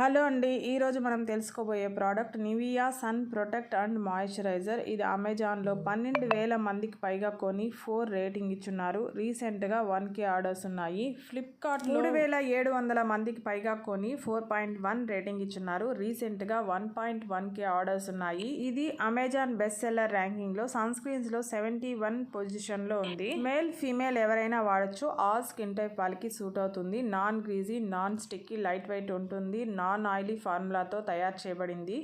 Hello అండి, ఈరోజు మనం తెలుసుకోబోయే product Nivea sun protect and moisturiser. ఇది అమెజాన్లో 12,000 మందికి పైగా కొని 4 రేటింగ్ ఇచ్చున్నారు. రీసెంట్గా 1K ఆర్డర్స్ ఉన్నాయి. ఫ్లిప్కార్ట్లో 3,700 మందికి పైగా కొని 4.1 రేటింగ్ ఇచ్చున్నారు. రీసెంట్గా 1.1K ఆర్డర్స్ ఉన్నాయి. ఇది అమెజాన్ బెస్ట్ సెల్లర్ ర్యాంకింగ్లో సన్ స్క్రీన్స్లో 71 పొజిషన్లో ఉంది. మేల్ ఫీమేల్ ఎవరైనా వాడచ్చు. ఆల్ స్కిన్ టైప్ వాళ్ళకి సూట్ అవుతుంది. Non greasy, non sticky, light weight ఉంటుంది. నాన్ ఆయిలీ ఫార్ములాతో తయారు చేయబడింది.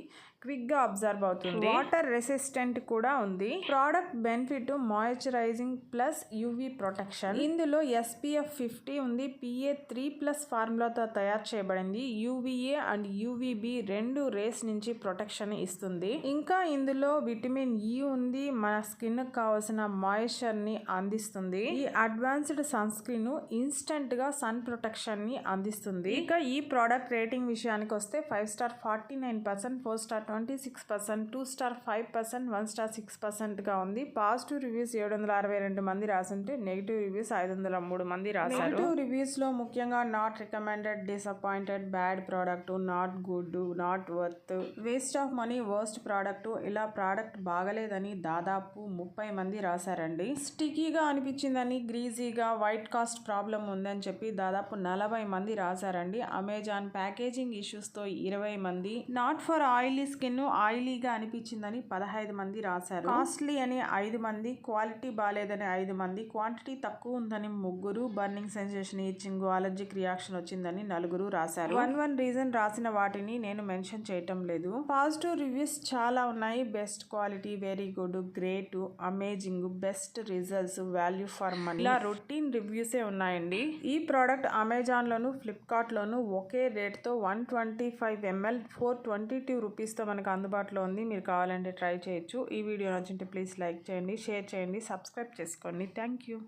క్విక్గా అబ్జర్వ్ అవుతుంది. వాటర్ రెసిస్టెంట్ కూడా ఉంది. Product benefit moisturising plus UV protection. ఇందులో SPF 50 ఉంది. PA3+ ఫార్ములాతో తయారు చేయబడింది. UVA అండ్ UVB రెండు రేస్ నుంచి ప్రొటెక్షన్ ఇస్తుంది. ఇంకా ఇందులో విటమిన్ E ఉంది. మన స్కిన్ కావాల్సిన మాయిశ్చర్ ని అందిస్తుంది. ఈ అడ్వాన్స్డ్ సన్ స్క్రీన్ ఇన్స్టెంట్ గా సన్ ప్రొటెక్షన్ ని అందిస్తుంది. ఇక ఈ ప్రోడక్ట్ రేటింగ్ విషయానికి వస్తే 5 స్టార్ 49%, 4 స్టార్ 26%, 2 స్టార్ 5%, 1 స్టార్ 6% గా ఉంది. పాజిటివ్ రివ్యూస్ 762 మంది రాసుంటే నెగిటివ్ రివ్యూస్ 503 మంది రాశారు. నెగిటివ్ రివ్యూస్ లో ముఖ్యంగా not recommended, disappointed, bad product, not good, not worth, waste of money, worst product, ఇలా ప్రోడక్ట్ బాగలేదని దాదాపు 30 మంది రాశారండి. స్టికీగా అనిపించిందని, గ్రీజీగా, వైట్ కాస్ట్ ప్రాబ్లం ఉందని చెప్పి దాదాపు 40 మంది రాశారండి. అమెజాన్ ప్యాకేజింగ్ ఇష్యూస్ తో 20 మంది, నాట్ ఫర్ ఆయిలీ స్కిన్, ఆయిలీగా అనిపించిందని 15 మంది రాశారు. కాస్ట్లీ అని 5 మంది, క్వాలిటీ బాలేదని 5 మంది, క్వాంటిటీ తక్కువ ఉందని 3, burning sensation, itching, allergic reaction వచ్చిందని 4 రాశారు. 1 రీజన్ రాసిన వాటిని నేను మెన్షన్ చేయటం లేదు. పాజిటివ్ రివ్యూస్ చాలా ఉన్నాయి. Best quality, very good, great, amazing, best results, value for money, ఇలా రొటీన్ రివ్యూసే ఉన్నాయండి. ఈ ప్రోడక్ట్ అమెజాన్ లోను, ఫ్లిప్కార్ట్ లోను ఒకే రేట్ తో 125 ml 422 రూపీస్తో మనకు అందుబాటులో ఉంది. మీరు కావాలంటే ట్రై చేయొచ్చు. ఈ వీడియో నచ్చింటే ప్లీజ్ లైక్ చేయండి, షేర్ చేయండి, సబ్స్క్రైబ్ చేసుకోండి. Thank you.